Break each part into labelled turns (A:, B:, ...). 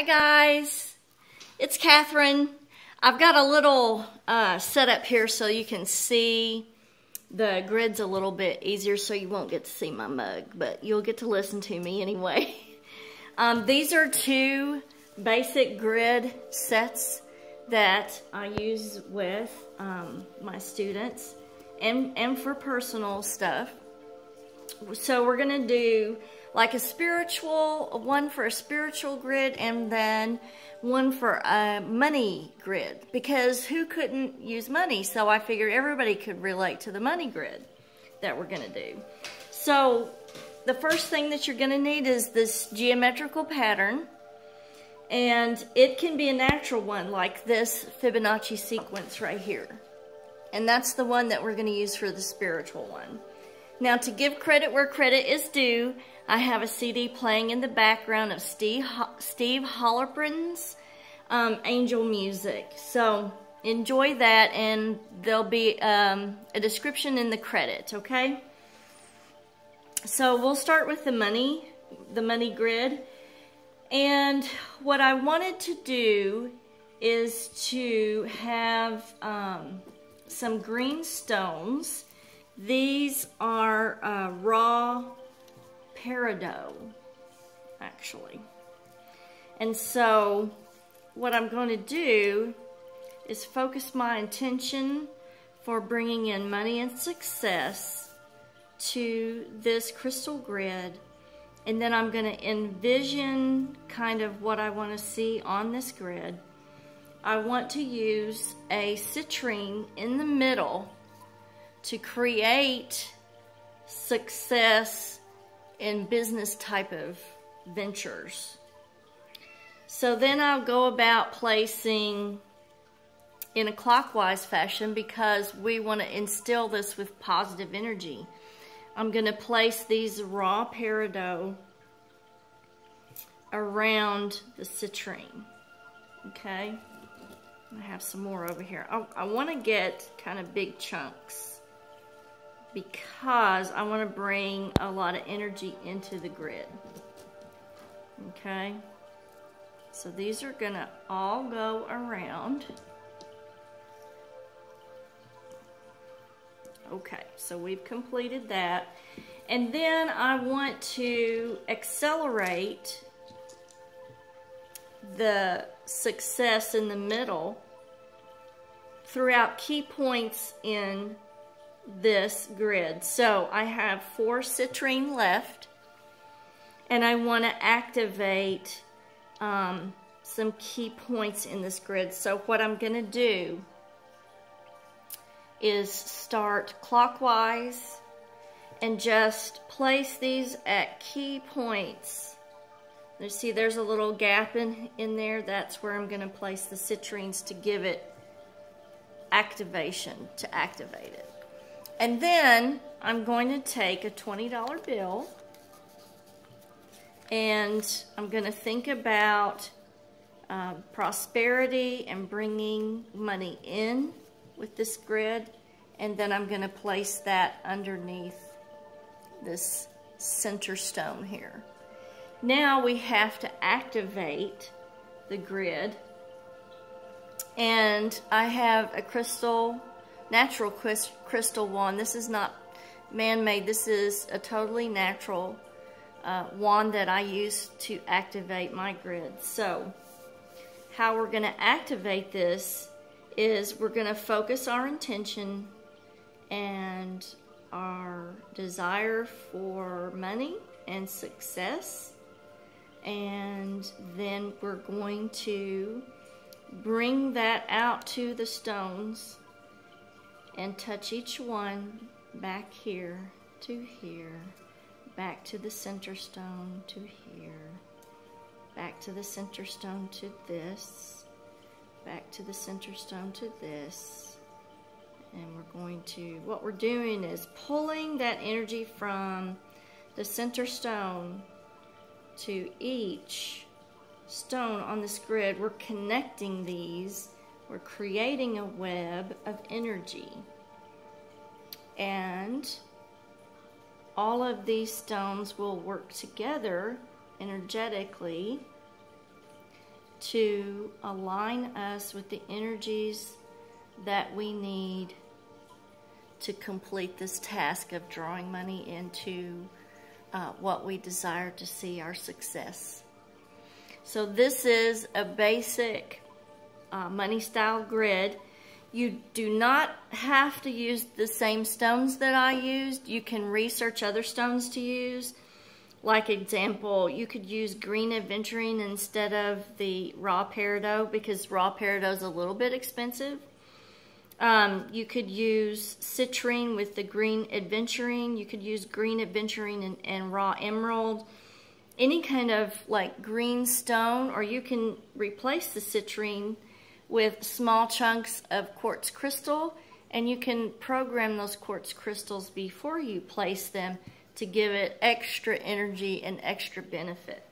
A: guys, it's Kathryn. I've got a little setup here so you can see the grids a little bit easier, so you won't get to see my mug, but you'll get to listen to me anyway. These are two basic grid sets that I use with my students and for personal stuff. So we're going to do like one for a spiritual grid and then one for a money grid, because who couldn't use money? So I figured everybody could relate to the money grid that we're going to do. So the first thing that you're going to need is this geometrical pattern, and it can be a natural one like this Fibonacci sequence right here, and that's the one that we're going to use for the spiritual one. Now, to give credit where credit is due, I have a CD playing in the background of Steve Hollerbrin's Angel Music. So enjoy that, and there'll be a description in the credits, okay? So we'll start with the money grid. And what I wanted to do is to have some green stones. These are raw peridot, actually. And so what I'm going to do is focus my intention for bringing in money and success to this crystal grid. And then I'm going to envision kind of what I want to see on this grid. I want to use a citrine in the middle to create success in business type of ventures. So then I'll go about placing in a clockwise fashion, because we want to instill this with positive energy. I'm going to place these raw peridot around the citrine. Okay? I have some more over here. I want to get kind of big chunks, because I want to bring a lot of energy into the grid. Okay? So these are going to all go around. Okay, so we've completed that. And then I want to accelerate the success in the middle throughout key points in this grid. So I have 4 citrine left, and I want to activate some key points in this grid. So what I'm going to do is start clockwise and just place these at key points. You see there's a little gap in there. That's where I'm going to place the citrines to give it activation, to activate it. And then I'm going to take a $20 bill, and I'm going to think about prosperity and bringing money in with this grid, and then I'm going to place that underneath this center stone here. Now we have to activate the grid, and I have a natural crystal wand. This is not man-made. This is a totally natural wand that I use to activate my grid. So how we're going to activate this is we're going to focus our intention and our desire for money and success, and then we're going to bring that out to the stones and touch each one back here to here, back to the center stone to here, back to the center stone to this, back to the center stone to this. And we're going to, what we're doing is pulling that energy from the center stone to each stone on this grid. We're connecting these. We're creating a web of energy. And all of these stones will work together energetically to align us with the energies that we need to complete this task of drawing money into what we desire to see our success. So this is a basic money style grid. You do not have to use the same stones that I used. You can research other stones to use. Like example, you could use green aventurine instead of the raw peridot, because raw peridot is a little bit expensive. You could use citrine with the green aventurine. You could use green aventurine and raw emerald. Any kind of like green stone, or you can replace the citrine with small chunks of quartz crystal, and you can program those quartz crystals before you place them to give it extra energy and extra benefit.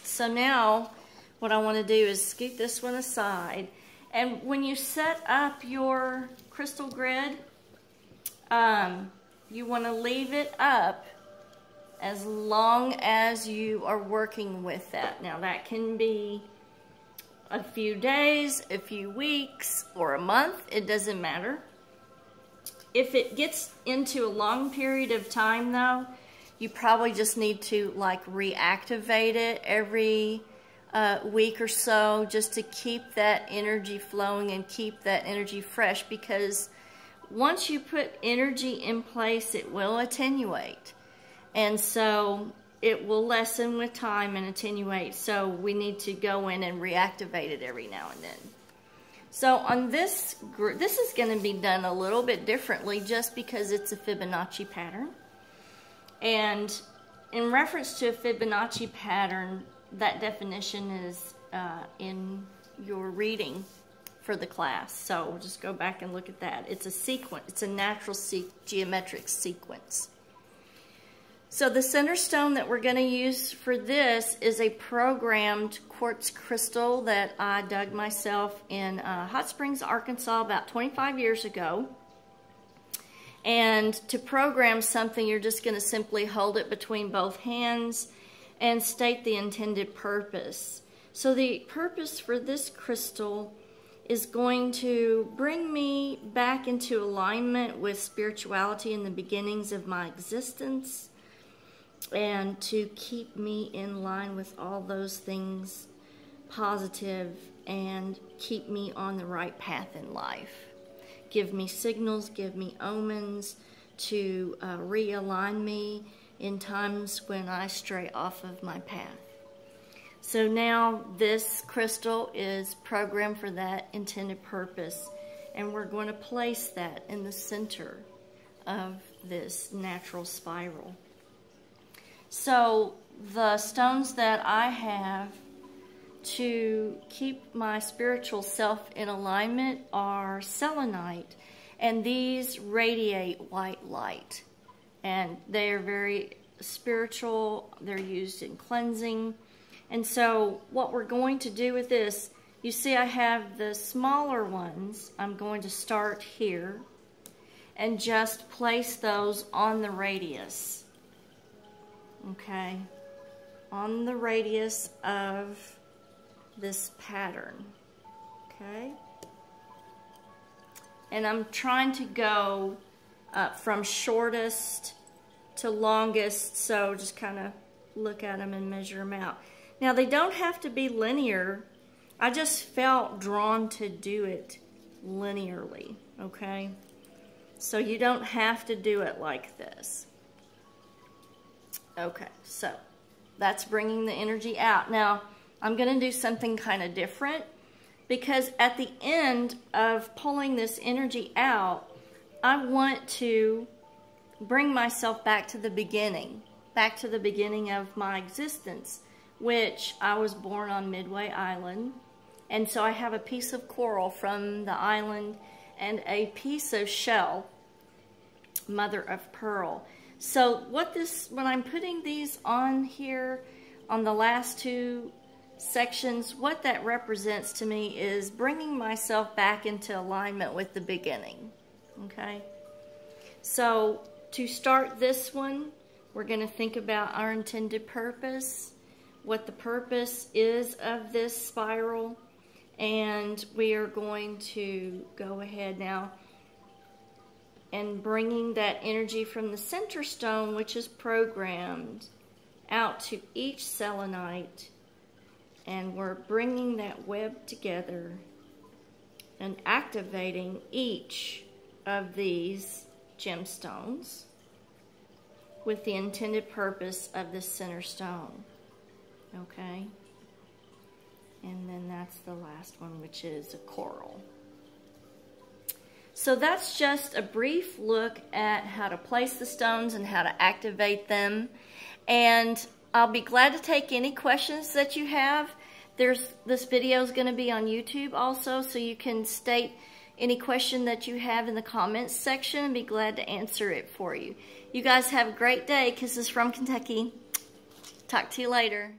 A: So now what I want to do is scoot this one aside, and when you set up your crystal grid, you want to leave it up as long as you are working with that. Now that can be a few days, a few weeks, or a month. It doesn't matter. If it gets into a long period of time though, you probably just need to like reactivate it every week or so, just to keep that energy flowing and keep that energy fresh, because once you put energy in place, it will attenuate. And so it will lessen with time and attenuate. So we need to go in and reactivate it every now and then. So on this is going to be done a little bit differently just because it's a Fibonacci pattern. And in reference to a Fibonacci pattern, that definition is in your reading for the class. So we'll just go back and look at that. It's a sequence. It's a natural geometric sequence. So the center stone that we're going to use for this is a programmed quartz crystal that I dug myself in Hot Springs, Arkansas about 25 years ago. And to program something, you're just going to simply hold it between both hands and state the intended purpose. So the purpose for this crystal is going to bring me back into alignment with spirituality in the beginnings of my existence, and to keep me in line with all those things positive and keep me on the right path in life. Give me signals, give me omens to realign me in times when I stray off of my path. So now this crystal is programmed for that intended purpose, and we're going to place that in the center of this natural spiral. So the stones that I have to keep my spiritual self in alignment are selenite, and these radiate white light, and they are very spiritual. They're used in cleansing. And so what we're going to do with this, you see I have the smaller ones. I'm going to start here and just place those on the radius. Okay, on the radius of this pattern, okay? And I'm trying to go from shortest to longest, so just kind of look at them and measure them out. Now, they don't have to be linear. I just felt drawn to do it linearly, okay? So you don't have to do it like this. Okay, so that's bringing the energy out. Now, I'm going to do something kind of different, because at the end of pulling this energy out, I want to bring myself back to the beginning of my existence, which I was born on Midway Island. And so I have a piece of coral from the island and a piece of shell, mother of pearl. So when I'm putting these on here, on the last two sections, what that represents to me is bringing myself back into alignment with the beginning, okay? So to start this one, we're going to think about our intended purpose. what the purpose is of this spiral, and we are going to go ahead now and bringing that energy from the center stone, which is programmed, out to each selenite, and we're bringing that web together and activating each of these gemstones with the intended purpose of the center stone. Okay? And then that's the last one, which is a coral. So that's just a brief look at how to place the stones and how to activate them. And I'll be glad to take any questions that you have. This video is going to be on YouTube also, so you can state any question that you have in the comments section and be glad to answer it for you. You guys have a great day. Kisses from Kentucky. Talk to you later.